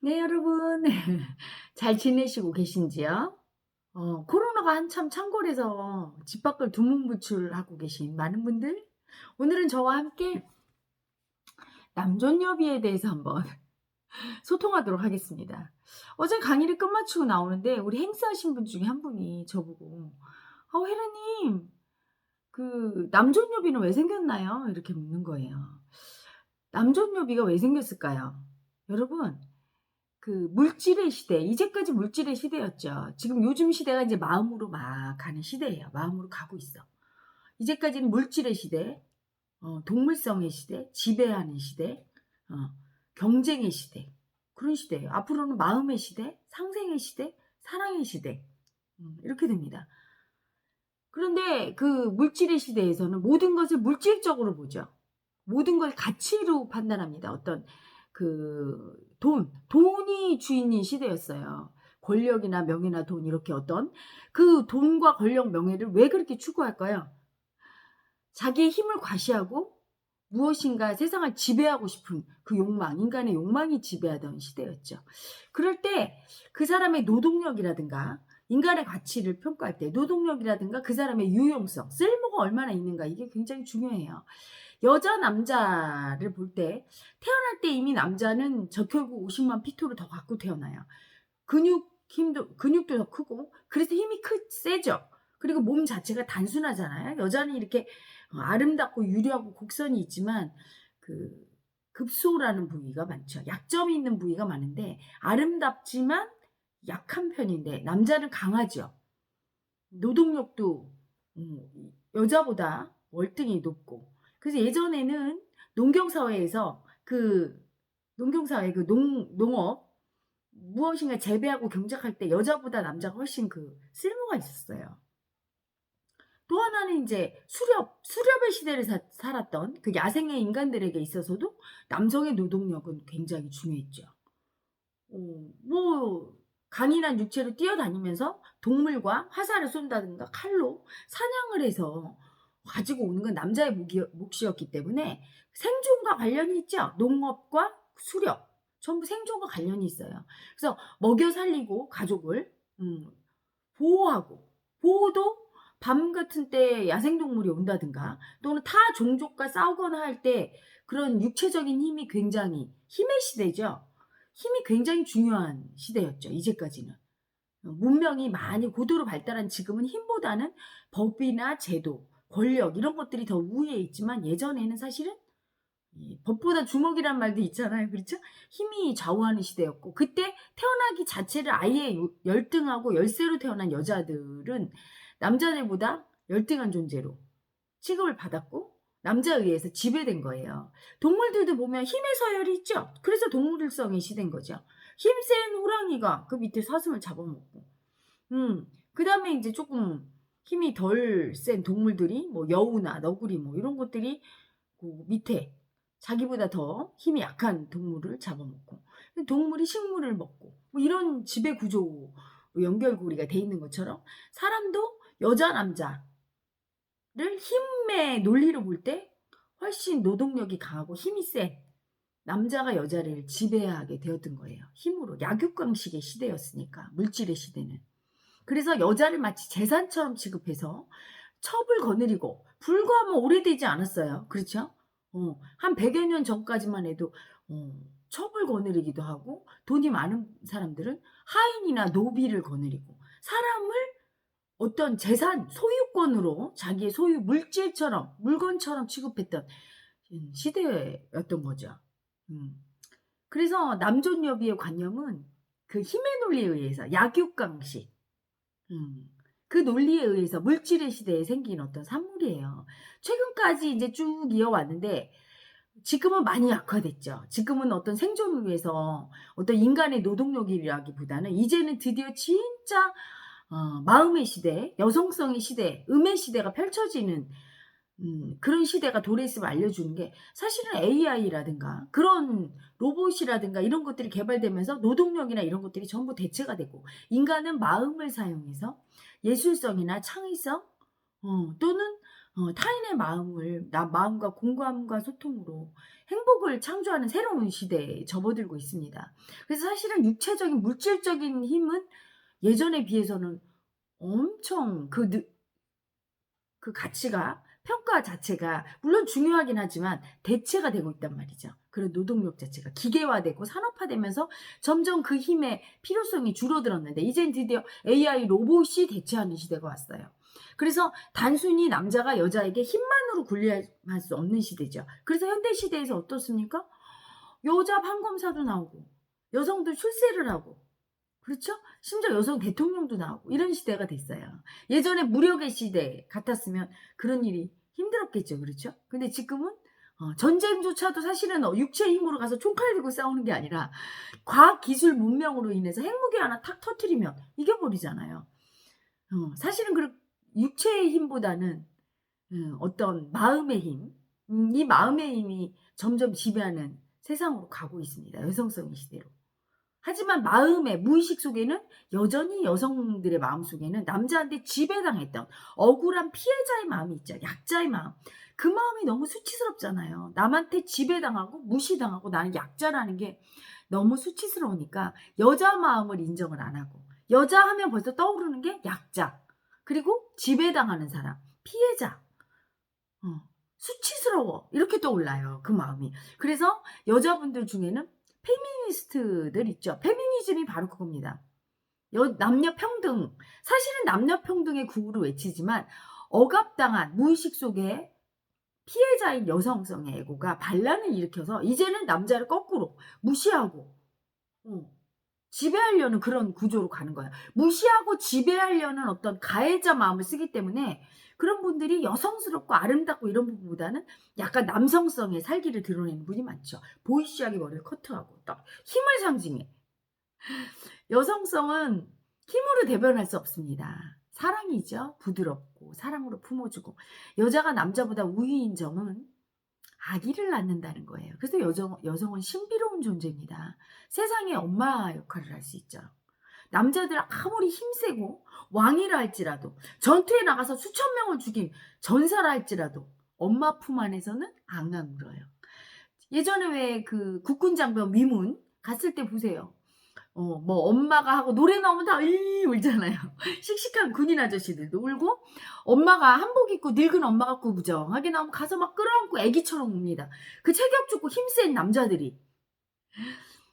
네, 여러분. 잘 지내시고 계신지요? 코로나가 한참 창궐해서 집 밖을 두문불출하고 계신 많은 분들, 오늘은 저와 함께 남존여비에 대해서 한번 소통하도록 하겠습니다. 어제 강의를 끝마치고 나오는데 우리 행사하신 분 중에 한 분이 저보고 혜라님, 그 남존여비는 왜 생겼나요? 이렇게 묻는 거예요. 남존여비가 왜 생겼을까요? 여러분, 그 물질의 시대, 이제까지 물질의 시대였죠. 지금 요즘 시대가 이제 마음으로 막 가는 시대예요. 마음으로 가고 있어. 이제까지는 물질의 시대, 동물성의 시대, 지배하는 시대, 어, 경쟁의 시대, 그런 시대예요. 앞으로는 마음의 시대, 상생의 시대, 사랑의 시대, 이렇게 됩니다. 그런데 그 물질의 시대에서는 모든 것을 물질적으로 보죠. 모든 걸 가치로 판단합니다. 어떤 돈이 주인인 시대였어요. 권력이나 명예나 돈, 이렇게 어떤 그 돈과 권력, 명예를 왜 그렇게 추구할까요? 자기의 힘을 과시하고 무엇인가 세상을 지배하고 싶은 그 욕망, 인간의 욕망이 지배하던 시대였죠. 그럴 때 그 사람의 노동력이라든가 인간의 가치를 평가할 때 노동력이라든가 그 사람의 유용성, 쓸모가 얼마나 있는가, 이게 굉장히 중요해요. 여자 남자를 볼 때 태어날 때 이미 남자는 적혈구 50만 피토를 더 갖고 태어나요. 근육도 더 크고, 그래서 힘이 세죠. 그리고 몸 자체가 단순하잖아요. 여자는 이렇게 아름답고 유리하고 곡선이 있지만 그 급소라는 부위가 많죠. 약점이 있는 부위가 많은데 아름답지만 약한 편인데 남자는 강하죠. 노동력도 여자보다 월등히 높고. 그래서 예전에는 농경사회에서 농경사회 농업 무엇인가 재배하고 경작할 때 여자보다 남자가 훨씬 쓸모가 있었어요. 또 하나는 이제 수렵의 시대를 살았던 그 야생의 인간들에게 있어서도 남성의 노동력은 굉장히 중요했죠. 뭐 강인한 육체로 뛰어다니면서 동물과 화살을 쏜다든가 칼로 사냥을 해서 가지고 오는 건 남자의 몫이었기 때문에 생존과 관련이 있죠. 농업과 수렵 전부 생존과 관련이 있어요. 그래서 먹여 살리고 가족을 보호하고, 보호도 밤 같은 때 야생동물이 온다든가 또는 타 종족과 싸우거나 할 때 그런 육체적인 힘이 굉장히, 힘의 시대죠. 힘이 굉장히 중요한 시대였죠. 이제까지는. 문명이 많이 고도로 발달한 지금은 힘보다는 법이나 제도, 권력 이런 것들이 더 우위에 있지만 예전에는 사실은 법보다 주먹이란 말도 있잖아요. 그렇죠? 힘이 좌우하는 시대였고, 그때 태어나기 자체를 아예 열등하고 열세로 태어난 여자들은 남자들보다 열등한 존재로 취급을 받았고 남자에 의해서 지배된 거예요. 동물들도 보면 힘의 서열이 있죠. 그래서 동물성이 시대인 거죠. 힘센 호랑이가 그 밑에 사슴을 잡아먹고, 그 다음에 이제 조금 힘이 덜 센 동물들이 뭐 여우나 너구리 뭐 이런 것들이 그 밑에 자기보다 더 힘이 약한 동물을 잡아먹고, 동물이 식물을 먹고, 뭐 이런 지배 구조 연결고리가 돼 있는 것처럼 사람도 여자 남자를 힘의 논리로 볼 때 훨씬 노동력이 강하고 힘이 센 남자가 여자를 지배하게 되었던 거예요. 힘으로. 약육강식의 시대였으니까, 물질의 시대는. 그래서 여자를 마치 재산처럼 취급해서 첩을 거느리고, 불과 뭐 오래되지 않았어요. 그렇죠? 한 100여 년 전까지만 해도 첩을 거느리기도 하고, 돈이 많은 사람들은 하인이나 노비를 거느리고 사람을 어떤 재산, 소유권으로 자기의 소유 물질처럼, 물건처럼 취급했던 시대였던 거죠. 그래서 남존여비의 관념은 그 힘의 논리에 의해서, 약육강식, 그 논리에 의해서 물질의 시대에 생긴 어떤 산물이에요. 최근까지 이제 쭉 이어왔는데 지금은 많이 약화됐죠. 지금은 어떤 생존을 위해서 어떤 인간의 노동력이라기보다는 이제는 드디어 진짜 마음의 시대, 여성성의 시대, 음의 시대가 펼쳐지는 그런 시대가 도래 있음을 알려주는 게, 사실은 AI라든가 그런 로봇이라든가 이런 것들이 개발되면서 노동력이나 이런 것들이 전부 대체가 되고, 인간은 마음을 사용해서 예술성이나 창의성, 또는 타인의 마음과 공감과 소통으로 행복을 창조하는 새로운 시대에 접어들고 있습니다. 그래서 사실은 육체적인 물질적인 힘은 예전에 비해서는 엄청 그 가치가 평가 자체가 물론 중요하긴 하지만 대체가 되고 있단 말이죠. 그런 노동력 자체가 기계화되고 산업화되면서 점점 그 힘의 필요성이 줄어들었는데 이젠 드디어 AI 로봇이 대체하는 시대가 왔어요. 그래서 단순히 남자가 여자에게 힘만으로 군림할 수 없는 시대죠. 그래서 현대 시대에서 어떻습니까? 여자 판검사도 나오고 여성도 출세를 하고 그렇죠? 심지어 여성 대통령도 나오고 이런 시대가 됐어요. 예전에 무력의 시대 같았으면 그런 일이 힘들었겠죠. 그렇죠? 근데 지금은 전쟁조차도 사실은 육체의 힘으로 가서 총칼 들고 싸우는 게 아니라 과학 기술 문명으로 인해서 핵무기 하나 탁 터트리면 이겨버리잖아요. 사실은 육체의 힘보다는 어떤 마음의 힘, 이 마음의 힘이 점점 지배하는 세상으로 가고 있습니다. 여성성의 시대로. 하지만 마음의 무의식 속에는 여전히 여성들의 마음 속에는 남자한테 지배당했던 억울한 피해자의 마음이 있죠. 약자의 마음. 그 마음이 너무 수치스럽잖아요. 남한테 지배당하고 무시당하고 나는 약자라는 게 너무 수치스러우니까 여자 마음을 인정을 안 하고 여자 하면 벌써 떠오르는 게 약자 그리고 지배당하는 사람 피해자 수치스러워 이렇게 떠올라요. 그 마음이. 그래서 여자분들 중에는 페미니스트들 있죠. 페미니즘이 바로 그겁니다. 남녀 평등. 사실은 남녀 평등의 구호를 외치지만 억압당한 무의식 속에 피해자인 여성성의 에고가 반란을 일으켜서 이제는 남자를 거꾸로 무시하고 지배하려는 그런 구조로 가는 거예요. 무시하고 지배하려는 어떤 가해자 마음을 쓰기 때문에 그런 분들이 여성스럽고 아름답고 이런 부분보다는 약간 남성성의 살기를 드러내는 분이 많죠. 보이시하게 머리를 커트하고 딱 힘을 상징해. 여성성은 힘으로 대변할 수 없습니다. 사랑이죠. 부드럽고 사랑으로 품어주고 여자가 남자보다 우위인 점은 아기를 낳는다는 거예요. 그래서 여성은 신비로운 존재입니다. 세상의 엄마 역할을 할 수 있죠. 남자들 아무리 힘세고 왕이라 할지라도 전투에 나가서 수천 명을 죽인 전사라 할지라도 엄마 품 안에서는 안 울어요. 예전에 왜 그 국군 장병 위문 갔을 때 보세요. 뭐 엄마가 하고 노래 나오면 다 울잖아요. 씩씩한 군인 아저씨들도 울고 엄마가 한복 입고 늙은 엄마 같고 부정하게 나오면 가서 막 끌어안고 애기처럼 웁니다. 그 체격 좋고 힘센 남자들이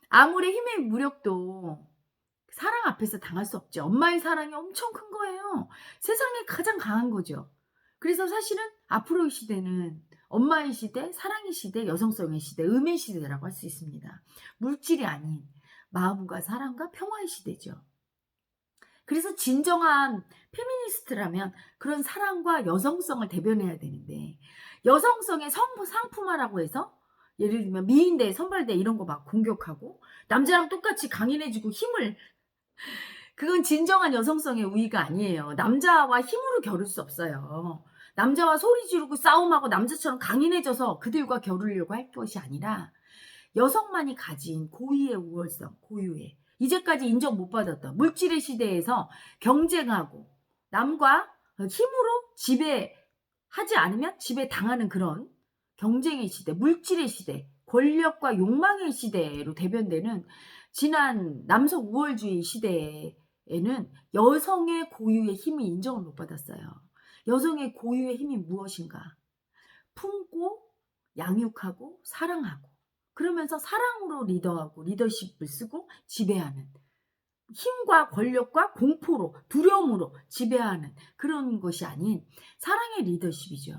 아무리 힘의 무력도 사랑 앞에서 당할 수 없죠. 엄마의 사랑이 엄청 큰 거예요. 세상에 가장 강한 거죠. 그래서 사실은 앞으로의 시대는 엄마의 시대, 사랑의 시대, 여성성의 시대, 음의 시대라고 할 수 있습니다. 물질이 아닌 마음과 사랑과 평화의 시대죠. 그래서 진정한 페미니스트라면 그런 사랑과 여성성을 대변해야 되는데 여성성의 상품화라고 해서 예를 들면 미인대, 선발대 이런 거 막 공격하고 남자랑 똑같이 강인해지고 힘을 그건 진정한 여성성의 우위가 아니에요. 남자와 힘으로 겨룰 수 없어요. 남자와 소리 지르고 싸움하고 남자처럼 강인해져서 그들과 겨루려고 할 것이 아니라 여성만이 가진 고유의 우월성, 고유의 이제까지 인정 못 받았던 물질의 시대에서 경쟁하고 남과 힘으로 지배하지 않으면 지배당하는 그런 경쟁의 시대, 물질의 시대, 권력과 욕망의 시대로 대변되는 지난 남성 우월주의 시대에는 여성의 고유의 힘이 인정을 못 받았어요. 여성의 고유의 힘이 무엇인가? 품고 양육하고 사랑하고 그러면서 사랑으로 리더하고 리더십을 쓰고 지배하는 힘과 권력과 공포로 두려움으로 지배하는 그런 것이 아닌 사랑의 리더십이죠.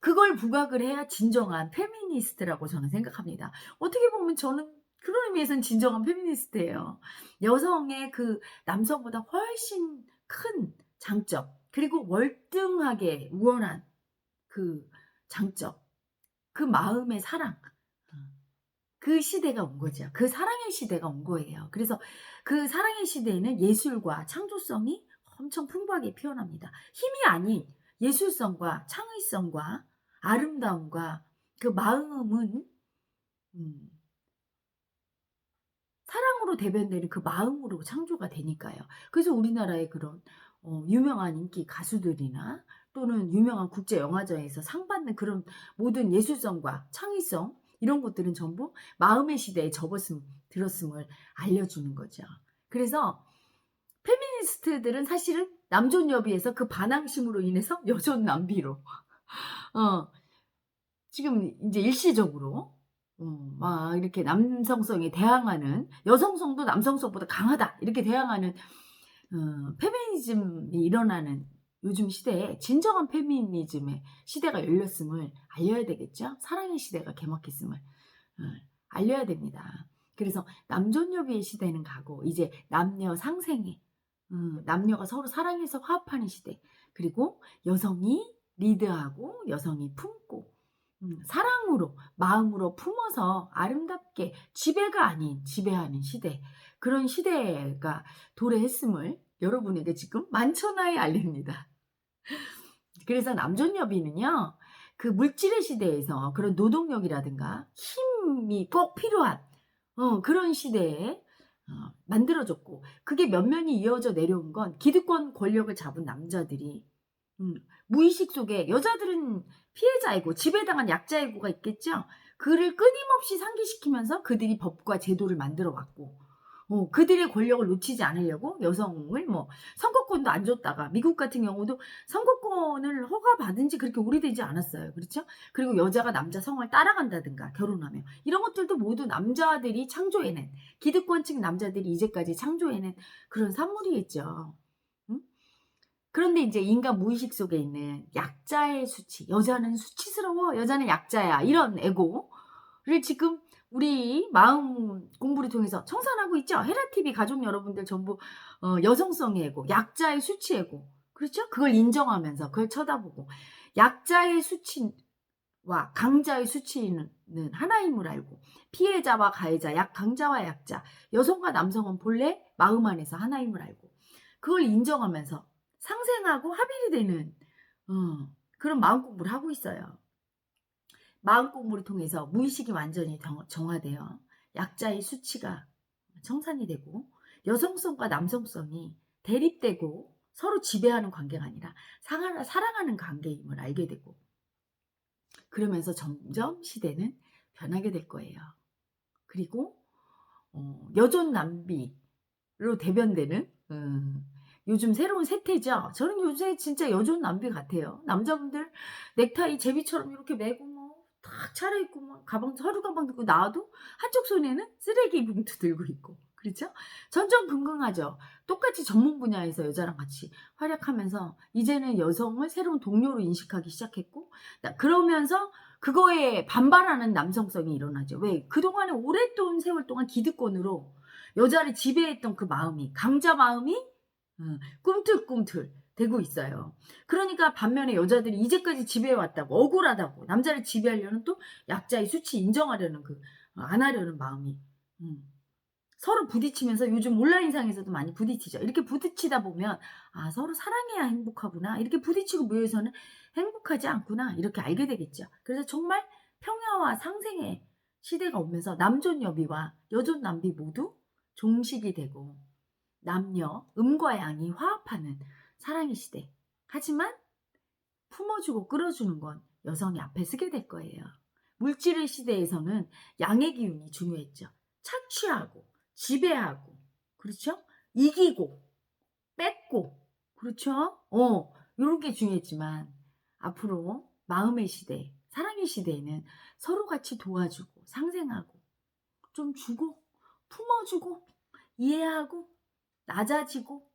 그걸 부각을 해야 진정한 페미니스트라고 저는 생각합니다. 어떻게 보면 저는 그런 의미에서는 진정한 페미니스트예요. 여성의 그 남성보다 훨씬 큰 장점 그리고 월등하게 우월한 그 장점 그 마음의 사랑 그 시대가 온 거죠. 그 사랑의 시대가 온 거예요. 그래서 그 사랑의 시대에는 예술과 창조성이 엄청 풍부하게 피어납니다. 힘이 아닌 예술성과 창의성과 아름다움과 그 마음은 사랑으로 대변되는 그 마음으로 창조가 되니까요. 그래서 우리나라의 그런 유명한 인기 가수들이나 또는 유명한 국제 영화제에서 상 받는 그런 모든 예술성과 창의성 이런 것들은 전부 마음의 시대에 들었음을 알려주는 거죠. 그래서 페미니스트들은 사실은 남존여비에서 그 반항심으로 인해서 여존남비로 지금 이제 일시적으로 막 이렇게 남성성에 대항하는, 여성성도 남성성보다 강하다 이렇게 대항하는 페미니즘이 일어나는 요즘 시대에 진정한 페미니즘의 시대가 열렸음을 알려야 되겠죠. 사랑의 시대가 개막했음을 알려야 됩니다. 그래서 남존여비의 시대는 가고 이제 남녀 상생의, 남녀가 서로 사랑해서 화합하는 시대, 그리고 여성이 리드하고 여성이 품고 사랑으로 마음으로 품어서 아름답게 지배가 아닌 지배하는 시대, 그런 시대가 도래했음을 여러분에게 지금 만천하에 알립니다. 그래서 남존여비는요, 그 물질의 시대에서 그런 노동력이라든가 힘이 꼭 필요한 그런 시대에 만들어졌고, 그게 면면이 이어져 내려온 건 기득권 권력을 잡은 남자들이 무의식 속에, 여자들은 피해자이고 지배당한 약자이고가 있겠죠. 그를 끊임없이 상기시키면서 그들이 법과 제도를 만들어 왔고, 그들의 권력을 놓치지 않으려고 여성을 뭐 선거권도 안 줬다가, 미국 같은 경우도 선거권을 허가받은 지 그렇게 오래되지 않았어요. 그렇죠? 그리고 여자가 남자 성을 따라간다든가 결혼하면, 이런 것들도 모두 남자들이 창조해낸, 기득권층 남자들이 이제까지 창조해낸 그런 산물이겠죠. 그런데 이제 인간 무의식 속에 있는 약자의 수치, 여자는 수치스러워, 여자는 약자야, 이런 에고를 지금 우리 마음 공부를 통해서 청산하고 있죠. 헤라TV 가족 여러분들 전부 여성성의 에고, 약자의 수치 에고, 그렇죠? 그걸 인정하면서 그걸 쳐다보고, 약자의 수치와 강자의 수치는 하나임을 알고, 피해자와 가해자, 강자와 약자, 여성과 남성은 본래 마음 안에서 하나임을 알고, 그걸 인정하면서 상생하고 합일이 되는 그런 마음 공부를 하고 있어요. 마음 공부를 통해서 무의식이 완전히 정화되어 약자의 수치가 청산이 되고, 여성성과 남성성이 대립되고 서로 지배하는 관계가 아니라 사랑하는 관계임을 알게 되고, 그러면서 점점 시대는 변하게 될 거예요. 그리고 여존남비로 대변되는 요즘 새로운 세태죠. 저는 요새 진짜 여존남비 같아요. 남자분들 넥타이 제비처럼 이렇게 매고 탁 차려입고 가방, 서류 가방 들고 나와도 한쪽 손에는 쓰레기 봉투 들고 있고, 그렇죠? 전전긍긍하죠. 똑같이 전문 분야에서 여자랑 같이 활약하면서 이제는 여성을 새로운 동료로 인식하기 시작했고, 그러면서 그거에 반발하는 남성성이 일어나죠. 왜? 그동안에 오랫동안 세월 동안 기득권으로 여자를 지배했던 그 마음이, 강자 마음이 꿈틀꿈틀 되고 있어요. 그러니까 반면에 여자들이 이제까지 지배해왔다고, 억울하다고, 남자를 지배하려는, 또 약자의 수치 인정하려는 안 하려는 마음이 서로 부딪히면서, 요즘 온라인상에서도 많이 부딪히죠. 이렇게 부딪히다 보면 서로 사랑해야 행복하구나, 이렇게 부딪히고 모여서는 행복하지 않구나, 이렇게 알게 되겠죠. 그래서 정말 평화와 상생의 시대가 오면서 남존여비와 여존남비 모두 종식이 되고, 남녀, 음과 양이 화합하는 사랑의 시대. 하지만 품어주고 끌어주는 건 여성이 앞에 서게 될 거예요. 물질의 시대에서는 양의 기운이 중요했죠. 착취하고 지배하고, 그렇죠? 이기고 뺏고, 그렇죠? 이런 게 중요했지만 앞으로 마음의 시대, 사랑의 시대에는 서로 같이 도와주고 상생하고 좀 주고 품어주고 이해하고 낮아지고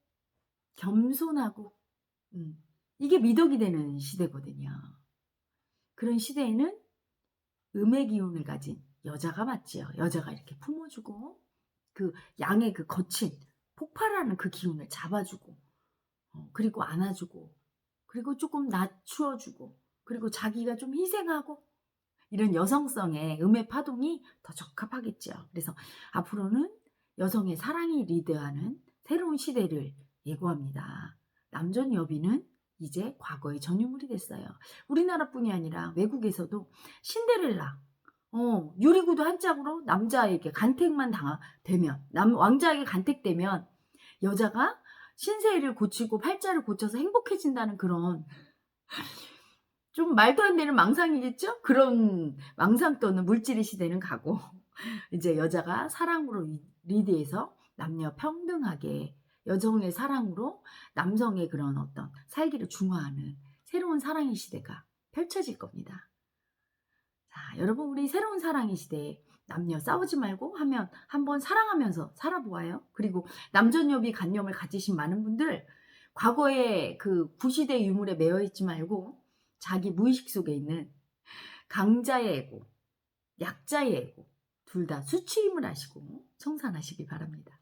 겸손하고 이게 미덕이 되는 시대거든요. 그런 시대에는 음의 기운을 가진 여자가 맞지요. 여자가 이렇게 품어주고 그 양의 그 거친 폭발하는 그 기운을 잡아주고, 그리고 안아주고, 그리고 조금 낮추어주고, 그리고 자기가 좀 희생하고, 이런 여성성의 음의 파동이 더 적합하겠죠. 그래서 앞으로는 여성의 사랑이 리드하는 새로운 시대를 예고합니다. 남존여비는 이제 과거의 전유물이 됐어요. 우리나라뿐이 아니라 외국에서도 신데렐라, 유리구두 한 짝으로 남자에게 간택만 되면, 왕자에게 간택되면 여자가 신세를 고치고 팔자를 고쳐서 행복해진다는 그런 좀 말도 안 되는 망상이겠죠? 그런 망상 또는 물질의 시대는 가고 이제 여자가 사랑으로 리드해서 남녀 평등하게 여성의 사랑으로 남성의 그런 어떤 살기를 중화하는 새로운 사랑의 시대가 펼쳐질 겁니다. 자, 여러분 우리 새로운 사랑의 시대에 남녀 싸우지 말고 하면 한번 사랑하면서 살아보아요. 그리고 남존여비 관념을 가지신 많은 분들 과거의 그 구시대 유물에 매여 있지 말고 자기 무의식 속에 있는 강자의 애고, 약자의 애고 둘 다 수치임을 하시고 청산하시기 바랍니다.